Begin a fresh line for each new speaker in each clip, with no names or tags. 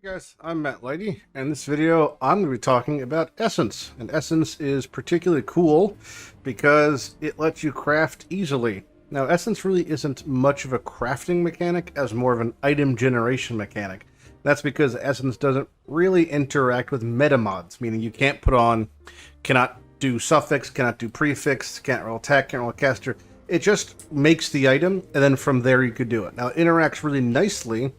Hey guys, I'm Matt Lighty, and in this video I'm going to be talking about Essence. And Essence is particularly cool because it lets you craft easily. Now Essence really isn't much of a crafting mechanic as more of an item generation mechanic. That's because Essence doesn't really interact with meta mods, meaning you can't put on, cannot do suffix, cannot do prefix, can't roll attack, can't roll caster. It just makes the item, and then from there you could do it. Now it interacts really nicely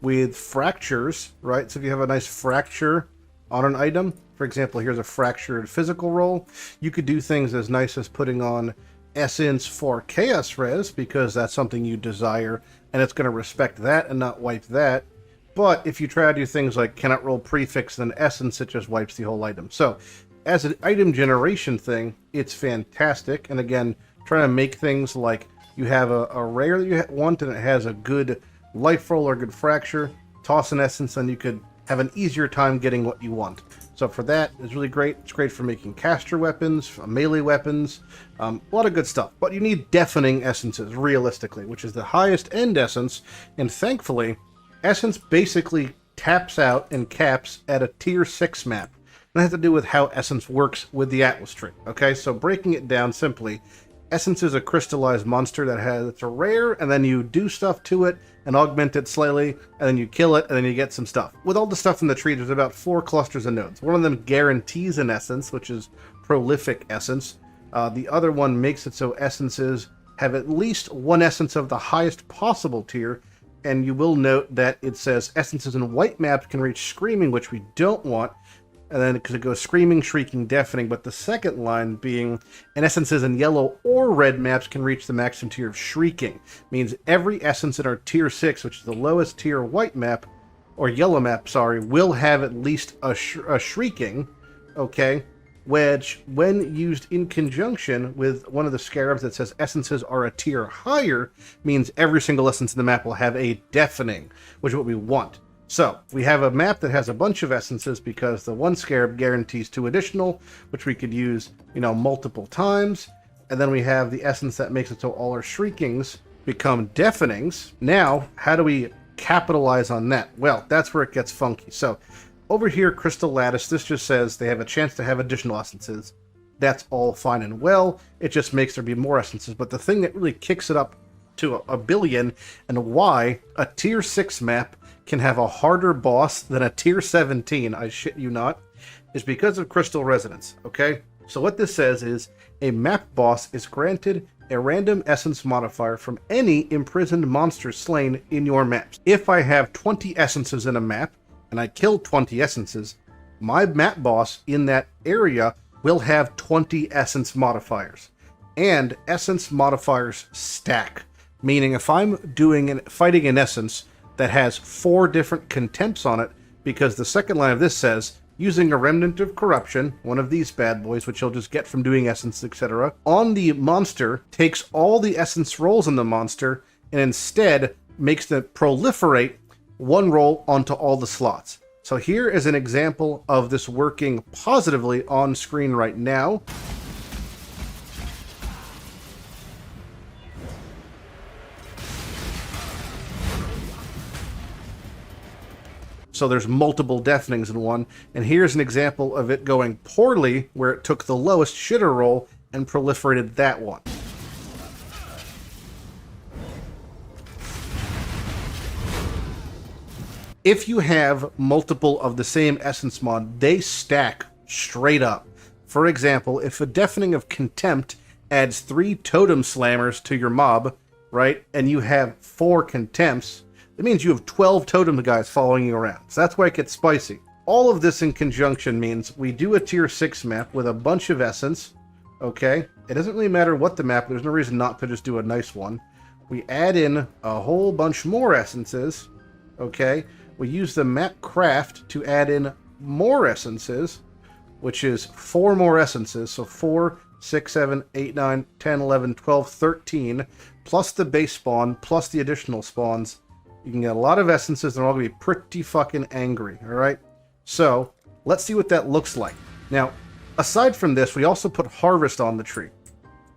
with fractures, right? So if you have a nice fracture on an item, for example, here's a fractured physical roll, you could do things as nice as putting on Essence for Chaos Res, because that's something you desire, and it's going to respect that and not wipe that. But if you try to do things like cannot roll prefix, then Essence, it just wipes the whole item. So as an item generation thing, it's fantastic. And again, trying to make things like you have a rare that you want and it has a good life roll or good fracture, toss an Essence, and you could have an easier time getting what you want. So for that, it's really great. It's great for making caster weapons, melee weapons, a lot of good stuff. But you need deafening essences, realistically, which is the highest end essence, and thankfully, Essence basically taps out and caps at a tier 6 map. And that has to do with how Essence works with the Atlas tree. Okay, so breaking it down simply, Essence is a crystallized monster that it's a rare, and then you do stuff to it and augment it slightly, and then you kill it, and then you get some stuff. With all the stuff in the tree, there's about 4 clusters of nodes. One of them guarantees an essence, which is prolific essence. The other one makes it so essences have at least one essence of the highest possible tier, and you will note that it says essences in white maps can reach screaming, which we don't want. And then because it goes screaming, shrieking, deafening, but the second line being, and essences in yellow or red maps can reach the maximum tier of shrieking. Means every essence in our tier 6, which is the lowest tier white map, or yellow map, sorry, will have at least a shrieking, okay? Which, when used in conjunction with one of the scarabs that says essences are a tier higher, means every single essence in the map will have a deafening, which is what we want. So, we have a map that has a bunch of essences because the one scarab guarantees 2 additional, which we could use, multiple times. And then we have the essence that makes it so all our shriekings become deafenings. Now, how do we capitalize on that? Well, that's where it gets funky. So, over here, Crystal Lattice, this just says they have a chance to have additional essences. That's all fine and well. It just makes there be more essences. But the thing that really kicks it up to a billion, and why a tier 6 map can have a harder boss than a tier 17, I shit you not, is because of Crystal Resonance, okay? So what this says is, a map boss is granted a random essence modifier from any imprisoned monster slain in your maps. If I have 20 essences in a map, and I kill 20 essences, my map boss in that area will have 20 essence modifiers. And essence modifiers stack, meaning if I'm fighting an essence that has 4 different contempts on it, because the second line of this says, using a remnant of corruption, one of these bad boys, which you'll just get from doing essence, etc., on the monster, takes all the essence rolls in the monster, and instead makes them proliferate 1 roll onto all the slots. So here is an example of this working positively on screen right now. So there's multiple deafenings in one, and here's an example of it going poorly, where it took the lowest shitter roll and proliferated that one. If you have multiple of the same essence mod, they stack straight up. For example, if a deafening of contempt adds 3 totem slammers to your mob, right, and you have 4 contempts, it means you have 12 totem guys following you around. So that's why it gets spicy. All of this in conjunction means we do a tier 6 map with a bunch of essence, okay? It doesn't really matter what the map, there's no reason not to just do a nice one. We add in a whole bunch more essences, okay? We use the map craft to add in more essences, which is 4 more essences, so 4, 6, 7, 8, 9, 10, 11, 12, 13, plus the base spawn, plus the additional spawns. You can get a lot of essences, and they're all going to be pretty fucking angry, alright? So, let's see what that looks like. Now, aside from this, we also put Harvest on the tree,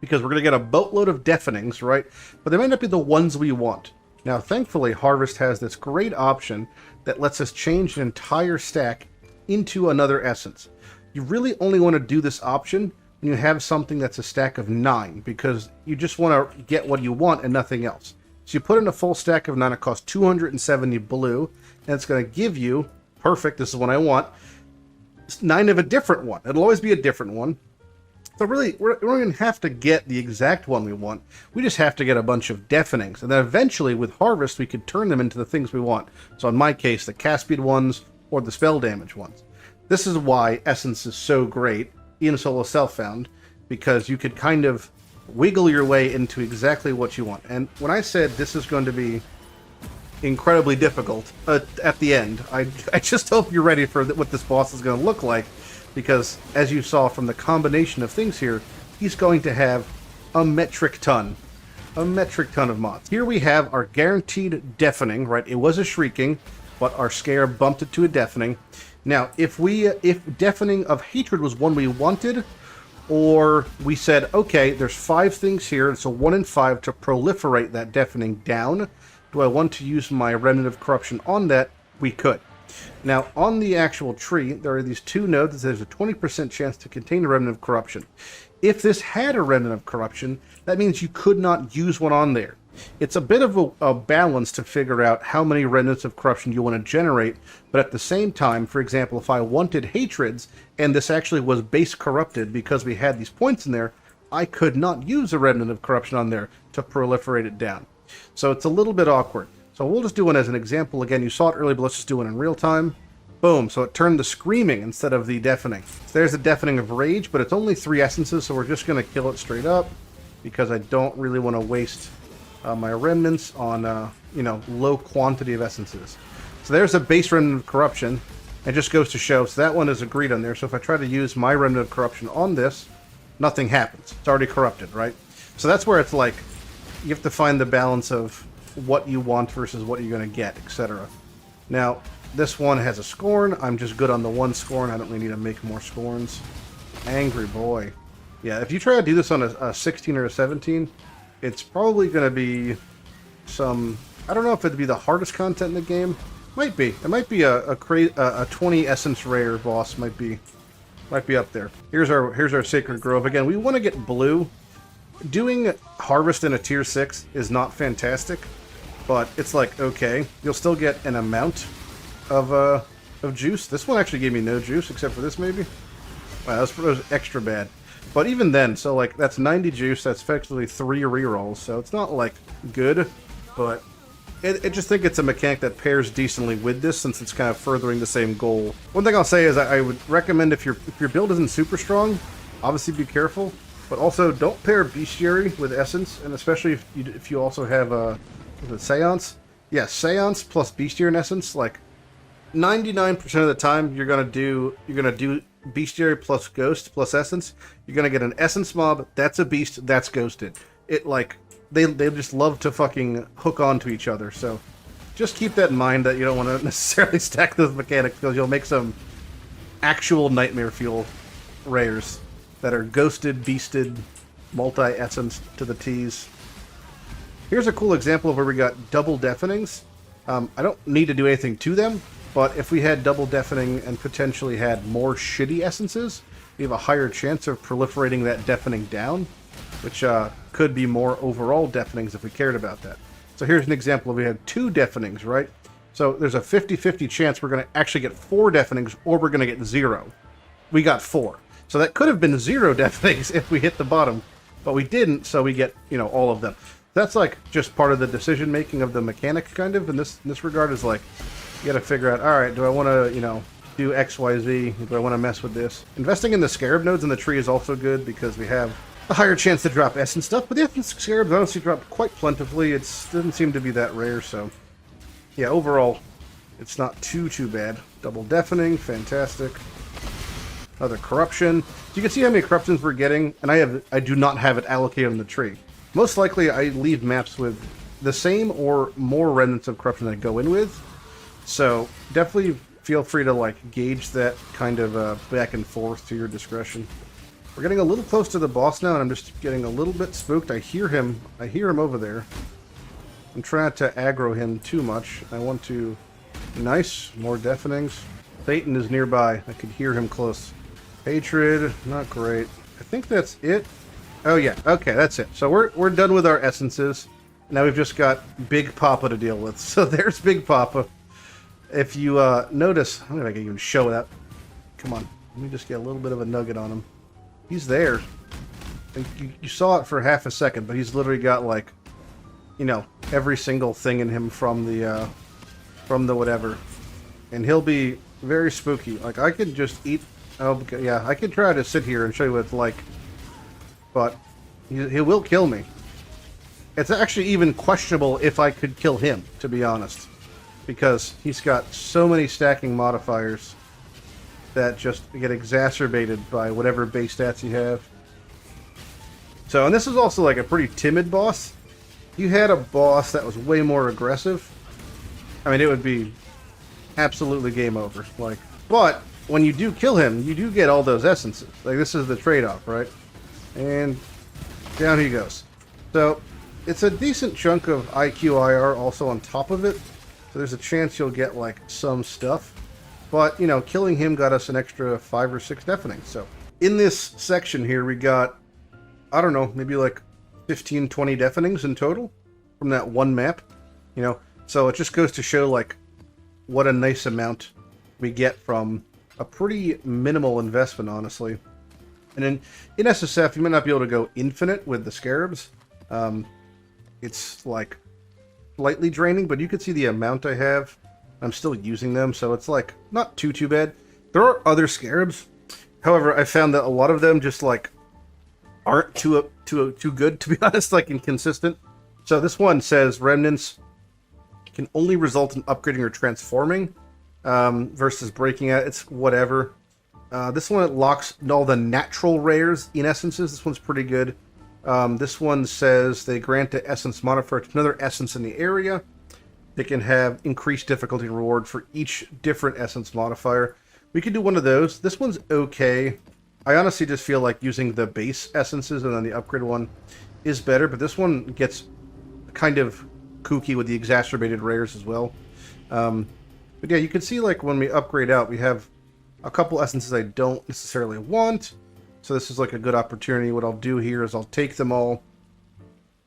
because we're going to get a boatload of deafenings, right? But they might not be the ones we want. Now, thankfully, Harvest has this great option that lets us change an entire stack into another essence. You really only want to do this option when you have something that's a stack of 9, because you just want to get what you want and nothing else. So you put in a full stack of 9, it costs 270 blue, and it's going to give you, perfect, this is what I want, 9 of a different one. It'll always be a different one. So really, we don't even have to get the exact one we want. We just have to get a bunch of deafenings. And then eventually, with Harvest, we could turn them into the things we want. So in my case, the cast speed ones or the spell damage ones. This is why Essence is so great in Solo Self-Found, because you could kind of wiggle your way into exactly what you want. And when I said this is going to be incredibly difficult at the end, I just hope you're ready for what this boss is going to look like. Because, as you saw from the combination of things here, he's going to have a metric ton of mods. Here we have our guaranteed deafening, right? It was a shrieking, but our scare bumped it to a deafening. Now, if deafening of hatred was one we wanted, or we said, okay, there's 5 things here, it's a 1 in 5 to proliferate that deafening down. Do I want to use my Remnant of Corruption on that? We could. Now, on the actual tree, there are these 2 nodes. There's a 20% chance to contain a Remnant of Corruption. If this had a Remnant of Corruption, that means you could not use one on there. It's a bit of a balance to figure out how many Remnants of Corruption you want to generate, but at the same time, for example, if I wanted Hatreds, and this actually was base corrupted because we had these points in there, I could not use a Remnant of Corruption on there to proliferate it down. So it's a little bit awkward. So we'll just do one as an example. Again, you saw it earlier, but let's just do it in real time. Boom, so it turned the screaming instead of the deafening. So there's the deafening of rage, but it's only 3 essences, so we're just going to kill it straight up, because I don't really want to waste my remnants on, low quantity of essences. So there's a base Remnant of Corruption. It just goes to show, so that one is agreed on there. So if I try to use my Remnant of Corruption on this, nothing happens. It's already corrupted, right? So that's where it's like, you have to find the balance of what you want versus what you're going to get, etc. Now, this one has a scorn. I'm just good on the 1 scorn. I don't really need to make more scorns. Angry boy. Yeah, if you try to do this on a 16 or a 17, it's probably going to be some... I don't know if it'd be the hardest content in the game. Might be. It might be a 20 essence rare boss. Might be up there. Here's our Sacred Grove. Again, we want to get blue. Doing Harvest in a tier 6 is not fantastic, but it's like, okay, you'll still get an amount of juice. This one actually gave me no juice, except for this maybe. Wow, that was extra bad. But even then, so like, that's 90 juice, that's effectively 3 rerolls, so it's not like good, but I just think it's a mechanic that pairs decently with this, since it's kind of furthering the same goal. One thing I'll say is I would recommend, if your build isn't super strong, obviously be careful. But also, don't pair Bestiary with Essence, and especially if you also have Seance. Yeah, Seance plus Bestiary and Essence. Like 99% of the time, you're gonna do Bestiary plus Ghost plus Essence. You're gonna get an Essence mob. That's a beast. That's ghosted. It like they just love to fucking hook onto each other. So just keep that in mind, that you don't want to necessarily stack those mechanics, because you'll make some actual nightmare fuel rares that are ghosted, beasted, multi-essence to the T's. Here's a cool example of where we got double deafenings. I don't need to do anything to them, but if we had double deafening and potentially had more shitty essences, we have a higher chance of proliferating that deafening down, which could be more overall deafenings if we cared about that. So here's an example of, we had 2 deafenings, right? So there's a 50-50 chance we're going to actually get 4 deafenings, or we're going to get 0. We got 4. So that could have been 0 deafenings if we hit the bottom, but we didn't, so we get, all of them. That's like just part of the decision making of the mechanic, kind of, in this regard, is like, you gotta figure out, alright, do I want to, do X, Y, Z? Do I want to mess with this? Investing in the Scarab nodes in the tree is also good, because we have a higher chance to drop Essence stuff, but the Essence Scarabs honestly drop quite plentifully. It doesn't seem to be that rare, so yeah, overall, it's not too bad. Double deafening, fantastic. Another corruption. So you can see how many corruptions we're getting, and I do not have it allocated on the tree. Most likely, I leave maps with the same or more remnants of corruption that I go in with. So definitely feel free to like gauge that kind of back and forth to your discretion. We're getting a little close to the boss now, and I'm just getting a little bit spooked. I hear him over there. I'm trying not to aggro him too much. I want to... Nice. More deafenings. Satan is nearby. I could hear him close. Hatred. Not great. I think that's it. Oh yeah. Okay, that's it. So we're done with our essences. Now we've just got Big Papa to deal with. So there's Big Papa. If you notice... I don't know if I can even show that. Come on. Let me just get a little bit of a nugget on him. He's there. You saw it for half a second, but he's literally got, like, you know, every single thing in him from the whatever. And he'll be very spooky. Like, I could just eat... Oh, yeah, I could try to sit here and show you what it's like. But he will kill me. It's actually even questionable if I could kill him, to be honest. Because he's got so many stacking modifiers that just get exacerbated by whatever base stats you have. So, and this is also like a pretty timid boss. If you had a boss that was way more aggressive, I mean, it would be absolutely game over. Like, but when you do kill him, you do get all those essences. Like, this is the trade-off, right? And down he goes. So, it's a decent chunk of IQIR also on top of it. So there's a chance you'll get, like, some stuff. But, you know, killing him got us an extra 5 or 6 deafening. So, in this section here, we got, I don't know, maybe like 15, 20 deafenings in total from that one map. You know, so it just goes to show, like, what a nice amount we get from a pretty minimal investment, honestly. And in SSF, you might not be able to go infinite with the scarabs. It's, like, slightly draining, but you can see the amount I have. I'm still using them, so it's, like, not too bad. There are other scarabs. However, I found that a lot of them just, like, aren't too good, to be honest, like, inconsistent. So this one says remnants can only result in upgrading or transforming versus breaking out. It's whatever. This one, it locks all the natural rares in essences. This one's pretty good. This one says they grant the essence modifier to another essence in the area. They can have increased difficulty reward for each different essence modifier. We could do one of those. This one's okay. I honestly just feel like using the base essences and then the upgrade one is better, but this one gets kind of kooky with the exacerbated rares as well. But yeah, you can see, like, when we upgrade out, we have a couple essences I don't necessarily want. So this is like a good opportunity. What I'll do here is I'll take them all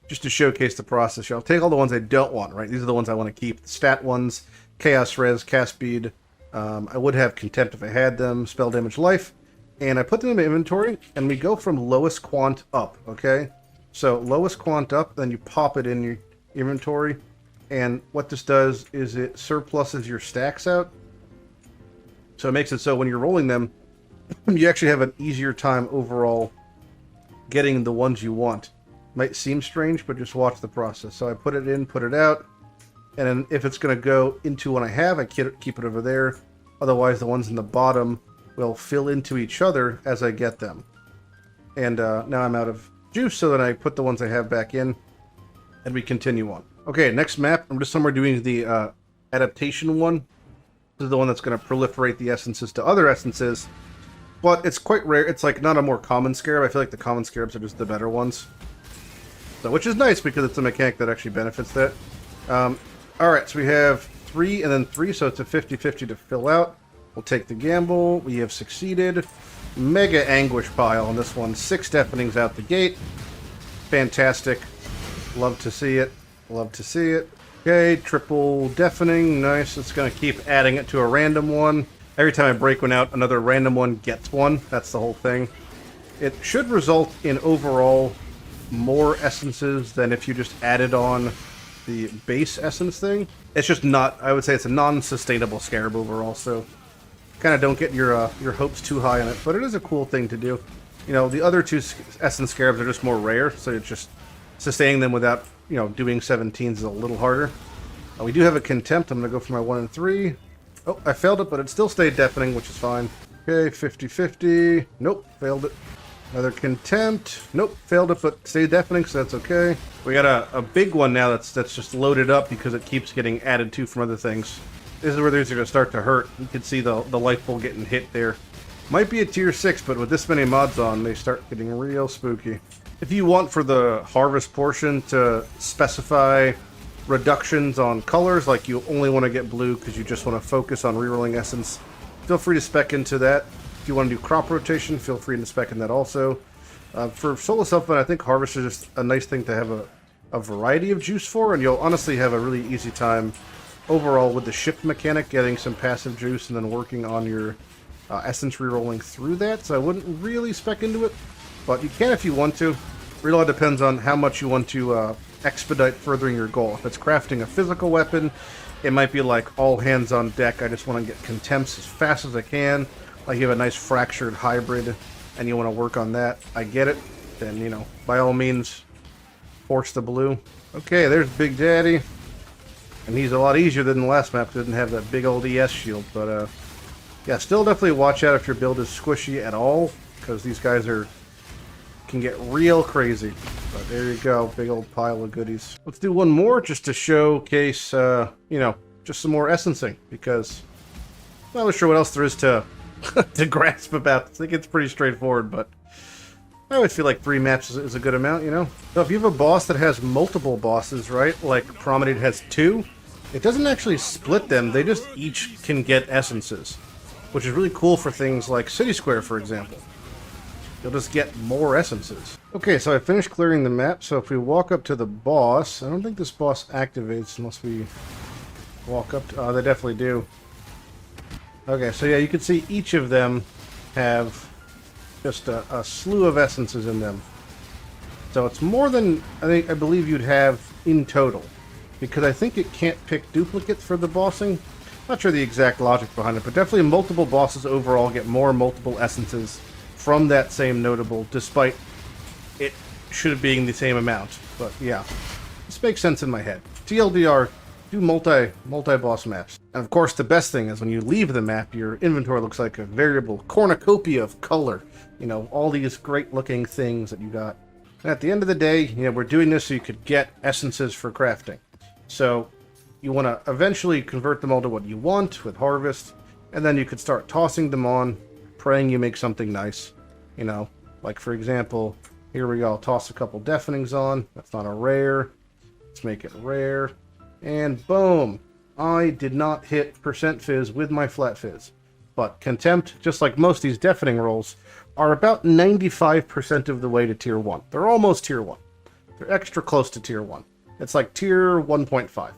just to showcase the process. I'll take all the ones I don't want, right? These are the ones I want to keep. The stat ones, Chaos Res, Cast Speed. I would have Contempt if I had them, Spell Damage, Life. And I put them in my inventory, and we go from lowest quant up, okay? So lowest quant up, then you pop it in your inventory. And what this does is it surpluses your stacks out. So it makes it so when you're rolling them, you actually have an easier time overall getting the ones you want. Might seem strange, but just watch the process. So I put it in, put it out, and then if it's going to go into one I have, I keep it over there. Otherwise, the ones in the bottom will fill into each other as I get them. And now I'm out of juice, so then I put the ones I have back in, and we continue on. Okay, next map. I'm just somewhere doing the adaptation one. This is the one that's going to proliferate the essences to other essences. But it's quite rare. It's like not a more common scarab. I feel like the common scarabs are just the better ones. So, which is nice because it's a mechanic that actually benefits that. Alright, so we have 3 and then 3, so it's a 50-50 to fill out. We'll take the gamble. We have succeeded. Mega anguish pile on this one. 6 deafenings out the gate. Fantastic. Love to see it. Love to see it. Okay, triple deafening. Nice. It's going to keep adding it to a random one. Every time I break one out, another random one gets one. That's the whole thing. It should result in overall more essences than if you just added on the base essence thing. It's just not, I would say it's a non-sustainable scarab overall, so kind of don't get your hopes too high on it, but it is a cool thing to do. You know, the other 2 essence scarabs are just more rare, so it's just sustaining them without, you know, doing 17s is a little harder. We do have a Contempt. I'm going to go for my 1 and 3. Oh, I failed it, but it still stayed deafening, which is fine. Okay, 50-50. Nope, failed it. Another Contempt. Nope, failed it, but stayed deafening, so that's okay. We got a big one now that's just loaded up because it keeps getting added to from other things. This is where these are going to start to hurt. You can see the light bulb getting hit there. Might be a tier 6, but with this many mods on, they start getting real spooky. If you want for the harvest portion to specify reductions on colors, like you only want to get blue because you just want to focus on rerolling essence, feel free to spec into that. If you want to do crop rotation, feel free to spec in that also. For solo supplement, I think Harvest is just a nice thing to have a variety of juice for, and you'll honestly have a really easy time overall with the shift mechanic, getting some passive juice and then working on your essence rerolling through that. So I wouldn't really spec into it, but you can if you want to. It really all depends on how much you want to expedite furthering your goal. If it's crafting a physical weapon, it might be like all hands on deck. I just want to get contempts as fast as I can. Like you have a nice fractured hybrid and you want to work on that. I get it. Then, you know, by all means, force the blue. Okay, there's Big Daddy. And he's a lot easier than the last map. Didn't have that big old ES shield. But, yeah, still definitely watch out if your build is squishy at all. Because these guys can get real crazy. But there you go. Big old pile of goodies. Let's do one more just to showcase, you know, just some more essencing. Because I'm not really sure what else there is to to grasp about. I think it's pretty straightforward, but I always feel like 3 maps is a good amount, you know? So if you have a boss that has multiple bosses, right? Like Promenade has 2, it doesn't actually split them. They just each can get essences, which is really cool for things like City Square, for example. You'll just get more essences. Okay, so I finished clearing the map, so if we walk up to the boss, I don't think this boss activates unless we walk up to... Oh, they definitely do. Okay, so yeah, you can see each of them have just a slew of essences in them. So it's more than I believe you'd have in total, because I think it can't pick duplicates for the bossing. Not sure the exact logic behind it, but definitely multiple bosses overall get more multiple essences from that same notable, despite it should being the same amount. But yeah, this makes sense in my head. TLDR, do multi-boss maps. And of course, the best thing is when you leave the map, your inventory looks like a variable cornucopia of color. You know, all these great-looking things that you got. And at the end of the day, you know, we're doing this so you could get essences for crafting. So you want to eventually convert them all to what you want with Harvest, and then you could start tossing them on, praying you make something nice. You know, like for example, here we go. I'll toss a couple Deafenings on. That's not a rare. Let's make it rare. And boom! I did not hit Percent Fizz with my Flat Fizz. But Contempt, just like most of these Deafening rolls, are about 95% of the way to Tier 1. They're almost Tier 1. They're extra close to Tier 1. It's like Tier 1.5.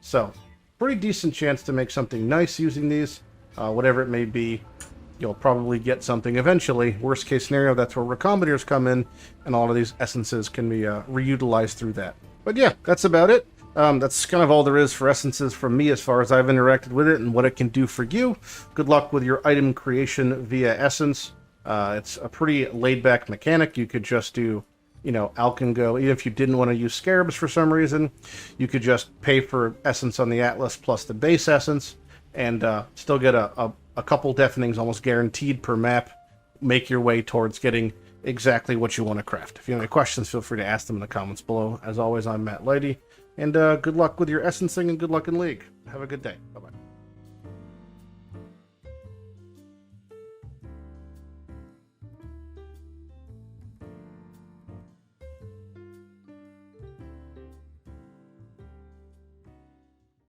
So, pretty decent chance to make something nice using these. Whatever it may be, you'll probably get something eventually. Worst case scenario, that's where Recombinators come in, and all of these essences can be reutilized through that. But yeah, that's about it. That's kind of all there is for essences from me as far as I've interacted with it and what it can do for you. Good luck with your item creation via essence. It's a pretty laid-back mechanic. You could just do, you know, Alkengo. Even if you didn't want to use Scarabs for some reason, you could just pay for essence on the Atlas plus the base essence and still get a couple Deafenings almost guaranteed per map. Make your way towards getting exactly what you want to craft. If you have any questions, feel free to ask them in the comments below. As always, I'm Matt Lighty. And good luck with your essencing and good luck in League. Have a good day. Bye-bye.